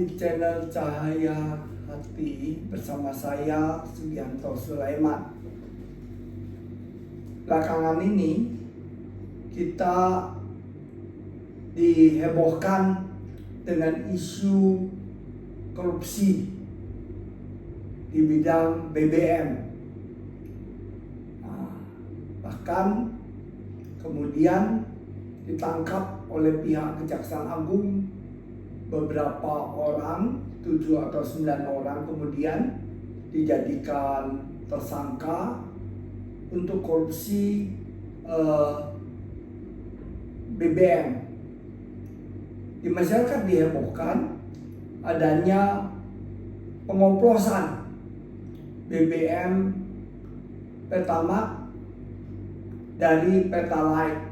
di channel Cahaya Hati bersama saya Sugianto Sulaiman. Belakangan ini kita dihebohkan dengan isu korupsi di bidang BBM. Bahkan kemudian ditangkap oleh pihak Kejaksaan Agung beberapa orang, 7 atau 9 orang kemudian dijadikan tersangka untuk korupsi BBM. Di masyarakat dihebohkan adanya pengoplosan BBM Pertamax dari Pertalite.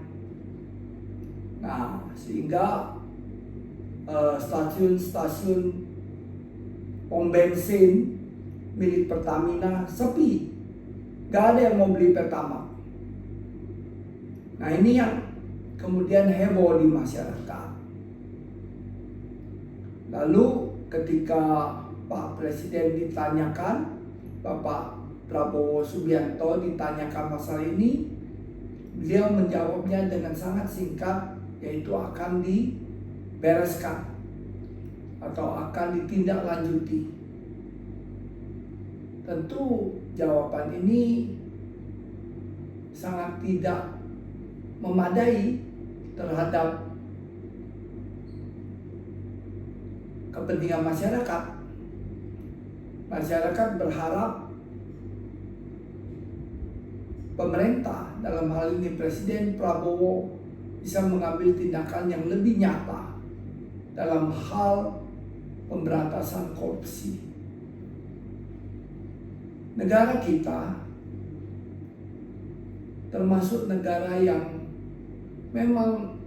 Nah, sehingga stasiun-stasiun pom bensin milik Pertamina sepi, gak ada yang mau beli Pertamax. Nah, ini yang kemudian heboh di masyarakat. Lalu ketika Pak Presiden ditanyakan, Bapak Prabowo Subianto ditanyakan masalah ini, beliau menjawabnya dengan sangat singkat, yaitu akan dibereskan atau akan ditindaklanjuti. Tentu jawaban ini sangat tidak memadai terhadap kepentingan masyarakat. Masyarakat berharap pemerintah, dalam hal ini Presiden Prabowo, bisa mengambil tindakan yang lebih nyata dalam hal pemberantasan korupsi. Negara kita termasuk negara yang memang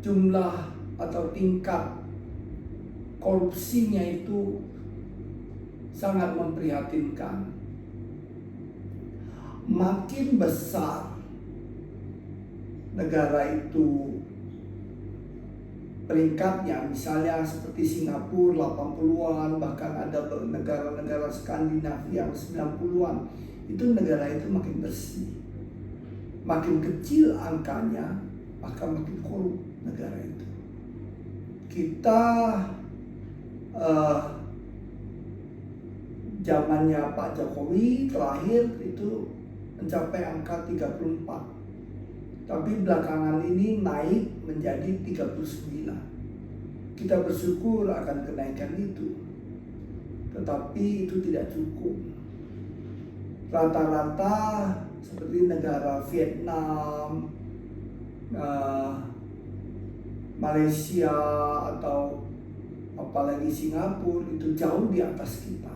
jumlah atau tingkat korupsinya itu sangat memprihatinkan. Makin besar negara itu peringkatnya, misalnya seperti Singapura 80-an, bahkan ada negara-negara Skandinavia 90-an, itu negara itu makin bersih. Makin kecil angkanya, maka makin korup negara itu. Kita zamannya Pak Jokowi terakhir itu mencapai angka 34. Tapi belakangan ini naik menjadi 39. Kita bersyukur akan kenaikan itu. Tetapi itu tidak cukup. Rata-rata seperti negara Vietnam, Malaysia, atau apalagi Singapura itu jauh di atas kita.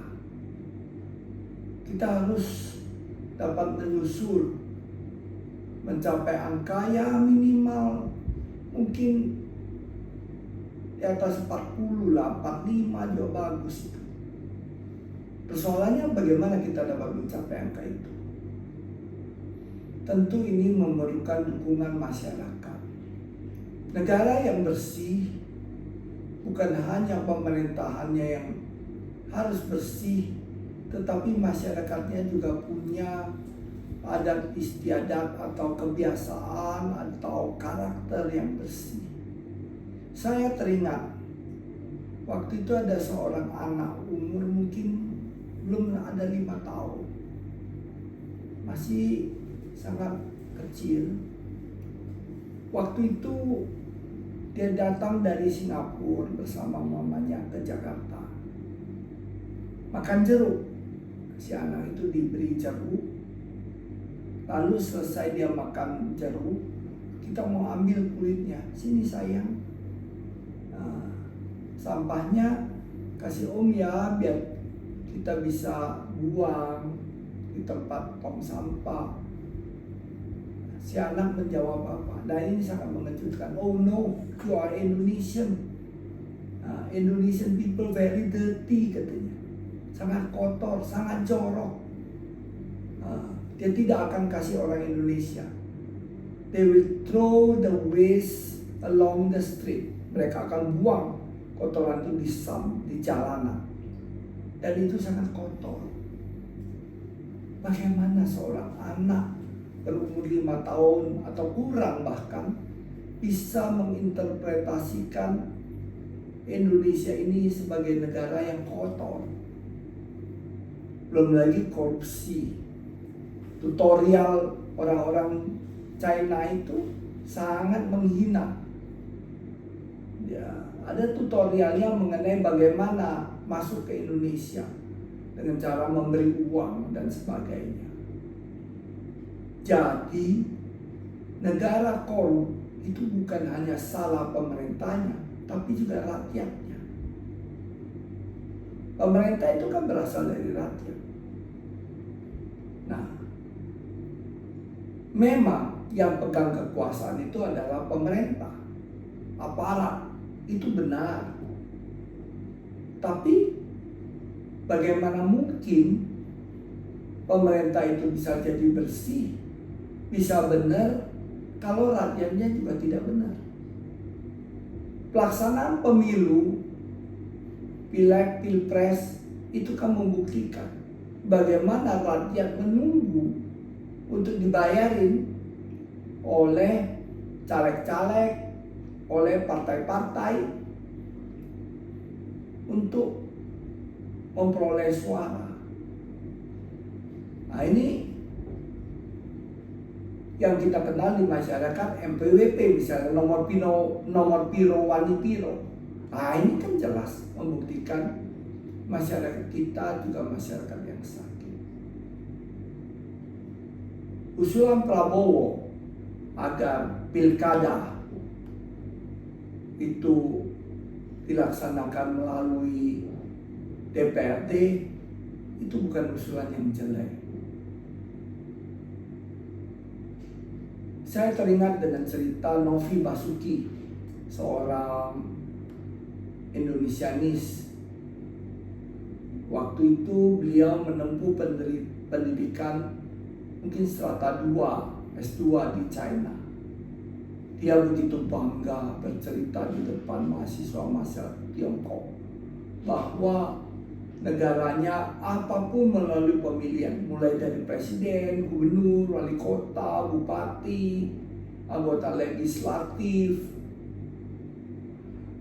Kita harus dapat menyusul mencapai angka yang minimal mungkin di atas 40 lah, 45 juga bagus itu. Persoalannya bagaimana kita dapat mencapai angka itu? Tentu ini memerlukan dukungan masyarakat. Negara yang bersih bukan hanya pemerintahannya yang harus bersih, tetapi masyarakatnya juga punya adat istiadat atau kebiasaan atau karakter yang bersih. Saya teringat waktu itu ada seorang anak umur mungkin belum ada 5 tahun, masih sangat kecil. Waktu itu dia datang dari Singapura bersama mamanya ke Jakarta, makan jeruk. Si anak itu diberi jeruk, lalu selesai dia makan jeruk, kita mau ambil kulitnya. Sini sayang, sampahnya kasih om ya, biar kita bisa buang di tempat tong sampah. Si anak menjawab apa? Nah, ini sangat mengejutkan. Oh no, you are Indonesian. Indonesian people very dirty, katanya. Sangat kotor, sangat jorok. Dia tidak akan kasih orang Indonesia. They will throw the waste along the street. Mereka akan buang kotoran itu di jalanan. Dan itu sangat kotor. Bagaimana seorang anak berumur 5 tahun atau kurang bahkan bisa menginterpretasikan Indonesia ini sebagai negara yang kotor? Belum lagi korupsi. Tutorial orang-orang China itu sangat menghina. Ya, ada tutorialnya mengenai bagaimana masuk ke Indonesia dengan cara memberi uang dan sebagainya. Jadi, negara korup itu bukan hanya salah pemerintahnya, tapi juga rakyatnya. Pemerintah itu kan berasal dari rakyat. Nah, memang yang pegang kekuasaan itu adalah pemerintah, aparat, itu benar. Tapi bagaimana mungkin pemerintah itu bisa jadi bersih, bisa benar, kalau rakyatnya juga tidak benar? Pelaksanaan pemilu, pileg, pilpres, itu kan membuktikan bagaimana rakyat menunggu untuk dibayarin oleh caleg-caleg, oleh partai-partai untuk memperoleh suara. Nah, ini yang kita kenal di masyarakat MPWP, misalnya nomor piro wani piro. Nah, ini kan jelas membuktikan masyarakat kita juga masyarakat yang sakit. Usulan Prabowo agar pilkada itu dilaksanakan melalui DPRD itu bukan usulan yang jelek. Saya teringat dengan cerita Novi Basuki, seorang Indonesianis. Waktu itu beliau menempuh pendidikan mungkin strata 2, S2 di China. Dia begitu bangga bercerita di depan mahasiswa Tiongkok bahwa negaranya apapun melalui pemilihan, mulai dari presiden, gubernur, wali kota, bupati, anggota legislatif,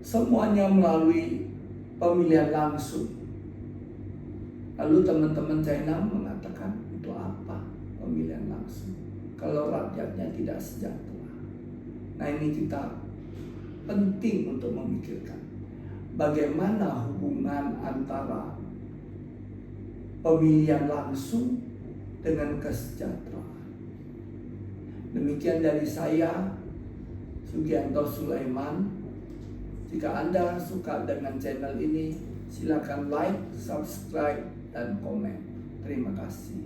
semuanya melalui pemilihan langsung. Lalu teman-teman China mengatakan, itu apa pemilihan langsung kalau rakyatnya tidak sejahtera? Nah, ini kita penting untuk memikirkan bagaimana hubungan antara pemilihan langsung dengan kesejahteraan. Demikian dari saya, Sugianto Sulaiman. Jika Anda suka dengan channel ini, silakan like, subscribe, dan komen. Terima kasih.